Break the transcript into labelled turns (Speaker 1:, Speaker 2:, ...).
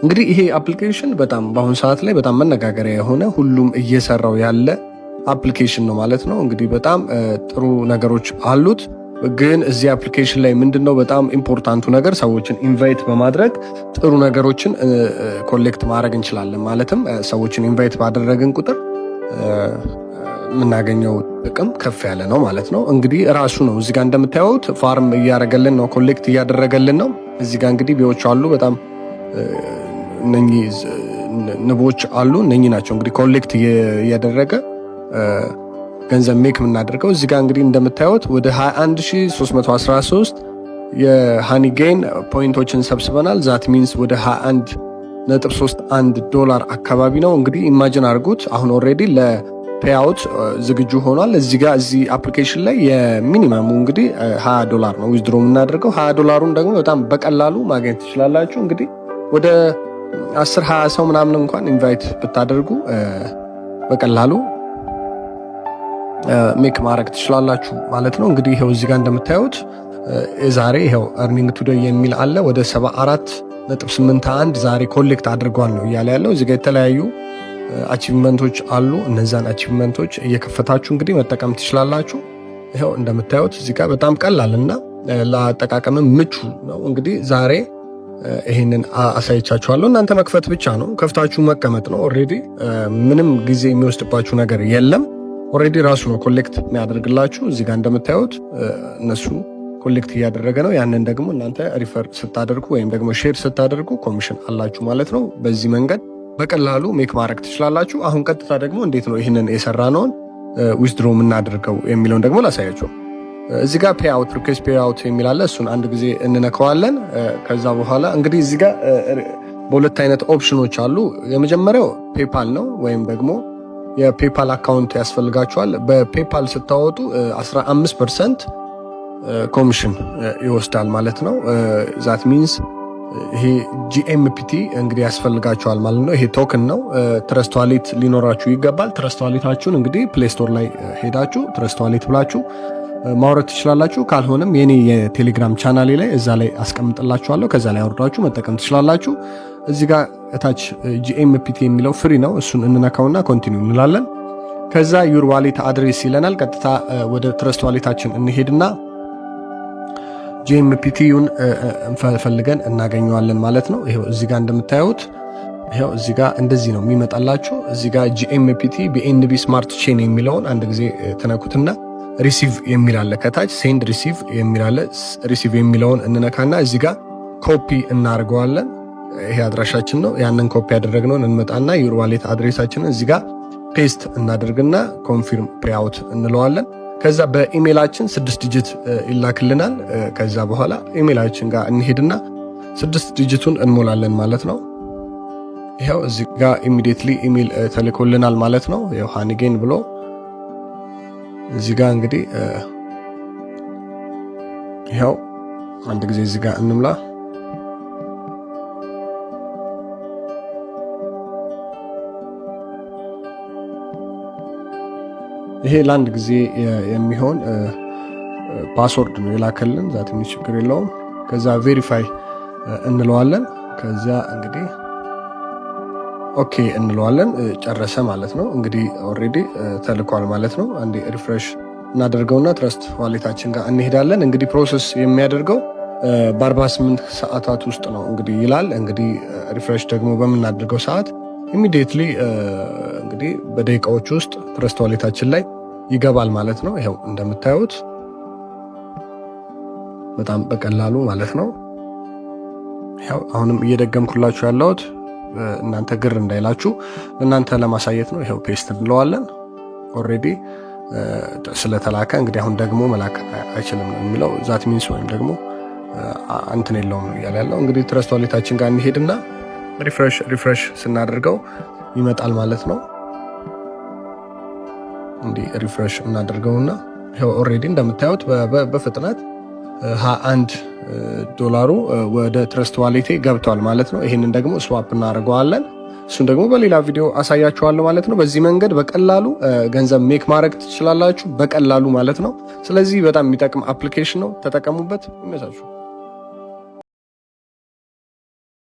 Speaker 1: እንግዲህ ይሄ አፕሊኬሽን በጣም በአሁኑ ሰዓት ላይ በጣም መነጋገሪያ የሆነ ሁሉም እየሰራው ያለ አፕሊኬሽን ነው ማለት ነው። እንግዲህ በጣም ጥሩ ነገሮች አሉት። ግን እዚህ አፕሊኬሽን ላይ ምንድነው በጣም ኢምፖርታንቱ ነገር ሰዎችን ኢንቫይት በማድረግ ጥሩ ነገሮችን ኮሌክት ማድረግ እንችላለን። ማለትም ሰዎችን ኢንቫይት ባደረግን ቁጥር የምናገኘው ጥቅም ከፍ ያለ ነው ማለት ነው። እንግዲህ ራሱ ነው እዚህ ጋር እንደምታዩት ፋርም እያደረገልን ነው፣ ኮሌክት እያደረገልን ነው። እዚህ ጋር እንግዲህ ቢዎች አሉ፣ በጣም እነኚህ ንቦች አሉ። እነኚህ ናቸው እንግዲህ ኮሌክት እያደረገ ገንዘብ ሜክ የምናደርገው። እዚህ ጋር እንግዲህ እንደምታዩት ወደ 21313 የሃኒ ጌን ፖይንቶችን ሰብስበናል። ዛት ሚንስ ወደ 21.31 ዶላር አካባቢ ነው። እንግዲህ ኢማጂን አድርጉት አሁን ኦልሬዲ ለፔአውት ዝግጁ ሆኗል። እዚህ ጋር እዚህ አፕሊኬሽን ላይ የሚኒመሙ እንግዲህ 20 ዶላር ነው ዊዝድሮ የምናደርገው። 20 ዶላሩን ደግሞ በጣም በቀላሉ ማግኘት ትችላላችሁ። እንግዲህ ወደ 10-20 ሰው ምናምን እንኳን ኢንቫይት ብታደርጉ በቀላሉ ሜክ ማድረግ ትችላላችሁ ማለት ነው። እንግዲህ ይሄው እዚህ ጋር እንደምታዩት ዛሬ ይሄው earning today የሚል አለ። ወደ 74.81 ዛሬ ኮሌክት አድርጓል ነው እያለ ያለው። እዚህ ጋር የተለያዩ አቺቭመንቶች አሉ። እነዛን አቺቭመንቶች እየከፈታችሁ እንግዲህ መጠቀም ትችላላችሁ። ይሄው እንደምታዩት እዚህ ጋር በጣም ቀላልና ለአጠቃቀም ምቹ ነው። እንግዲህ ዛሬ ይሄንን አሳይቻችኋለሁ። እናንተ መክፈት ብቻ ነው፣ ከፍታችሁ መቀመጥ ነው። ኦልሬዲ ምንም ጊዜ የሚወስድባችሁ ነገር የለም። ኦልሬዲ ራሱ ነው ኮሌክት የሚያደርግላችሁ። እዚህ ጋር እንደምታዩት እነሱ ኮሌክት እያደረገ ነው። ያንን ደግሞ እናንተ ሪፈር ስታደርጉ ወይም ደግሞ ሼር ስታደርጉ ኮሚሽን አላችሁ ማለት ነው። በዚህ መንገድ በቀላሉ ሜክ ማድረግ ትችላላችሁ። አሁን ቀጥታ ደግሞ እንዴት ነው ይህንን የሰራነውን ዊዝድሮ የምናደርገው የሚለውን ደግሞ ላሳያችሁ። እዚህ ጋር ፔአውት ሪኩዌስት ፔአውት የሚል አለ። እሱን አንድ ጊዜ እንነካዋለን። ከዛ በኋላ እንግዲህ እዚህ ጋር በሁለት አይነት ኦፕሽኖች አሉ። የመጀመሪያው ፔፓል ነው ወይም ደግሞ የፔፓል አካውንት ያስፈልጋቸዋል። በፔፓል ስታወጡ 15% ኮሚሽን ይወስዳል ማለት ነው። ዛት ሚንስ ይሄ ጂኤምፒቲ እንግዲህ ያስፈልጋቸዋል ማለት ነው። ይሄ ቶክን ነው። ትረስት ዋሌት ሊኖራችሁ ይገባል። ትረስት ዋሌታችሁን እንግዲህ ፕሌይ ስቶር ላይ ሄዳችሁ ትረስት ዋሌት ብላችሁ ማውረድ ትችላላችሁ። ካልሆነም የኔ የቴሌግራም ቻናሌ ላይ እዛ ላይ አስቀምጥላችኋለሁ። ከዛ ላይ አውርዳችሁ መጠቀም ትችላላችሁ። እዚህ ጋር እታች ጂኤምፒቲ የሚለው ፍሪ ነው። እሱን እንነካውና ኮንቲኒው እንላለን። ከዛ ዩር ዋሌት አድሬስ ይለናል። ቀጥታ ወደ ትረስት ዋሌታችን እንሄድና ጂኤምፒቲውን እንፈልገን እናገኘዋለን ማለት ነው። ይሄው እዚህ ጋር እንደምታዩት ይሄው እዚህ ጋር እንደዚህ ነው የሚመጣላችሁ። እዚህ ጋር ጂኤምፒቲ ቢኤንቢ ስማርት ቼን የሚለውን አንድ ጊዜ ተነኩትና ሪሲቭ የሚል አለ ከታች ሴንድ ሪሲቭ የሚል አለ። ሪሲቭ የሚለውን እንነካና እዚህ ጋር ኮፒ እናደርገዋለን። ይሄ አድራሻችን ነው። ያንን ኮፒ ያደረግነውን እንመጣና ዩር ዋሌት አድሬሳችንን እዚህ ጋር ፔስት እናደርግና ኮንፊርም ፔአውት እንለዋለን። ከዛ በኢሜይላችን 6 ዲጂት ይላክልናል። ከዛ በኋላ ኢሜይላችን ጋር እንሄድና 6 ዲጂቱን እንሞላለን ማለት ነው። ይሄው እዚህ ጋር ኢሚዲየትሊ ኢሜይል ተልኮልናል ማለት ነው። ይሄው ሃኒጌን ብሎ እዚህ ጋር እንግዲህ ይሄው አንድ ጊዜ እዚህ ጋር እንምላ። ይሄ ለአንድ ጊዜ የሚሆን ፓስወርድ ነው የላከልን። ዛት ምንም ችግር የለውም። ከዛ ቬሪፋይ እንለዋለን። ከዛ እንግዲህ ኦኬ እንለዋለን። ጨረሰ ማለት ነው። እንግዲህ ኦልሬዲ ተልኳል ማለት ነው። አንዴ ሪፍሬሽ እናደርገውና ትረስት ዋሌታችን ጋር እንሄዳለን። እንግዲህ ፕሮሰስ የሚያደርገው በ48 ሰዓታት ውስጥ ነው እንግዲህ ይላል። እንግዲህ ሪፍሬሽ ደግሞ በምናደርገው ሰዓት ኢሚዲየትሊ እንግዲህ በደቂቃዎች ውስጥ ትረስት ዋሌታችን ላይ ይገባል ማለት ነው። ይሄው እንደምታዩት በጣም በቀላሉ ማለት ነው። ያው አሁንም እየደገምኩላችሁ ያለሁት እናንተ ግር እንዳይላችሁ እናንተ ለማሳየት ነው። ይሄው ፔስት እንለዋለን። ኦልሬዲ ስለተላከ እንግዲህ አሁን ደግሞ መላክ አይችልም ነው የሚለው። ዛት ሚንስ ወይም ደግሞ እንትን የለውም ነው እያለ ያለው። እንግዲህ ትረስት ዋሌታችን ጋር እንሄድና ሪፍሬሽ ስናደርገው ይመጣል ማለት ነው። እንዲህ ሪፍሬሽ እናደርገውና ይሄው ኦልሬዲ እንደምታዩት በፍጥነት 21 ዶላሩ ወደ ትረስት ዋሌቴ ገብቷል ማለት ነው። ይሄንን ደግሞ ስዋፕ እናደርገዋለን። እሱን ደግሞ በሌላ ቪዲዮ አሳያችኋለሁ ማለት ነው። በዚህ መንገድ በቀላሉ ገንዘብ ሜክ ማድረግ ትችላላችሁ፣ በቀላሉ ማለት ነው። ስለዚህ በጣም የሚጠቅም አፕሊኬሽን ነው፣ ተጠቀሙበት። ይመቻችሁ።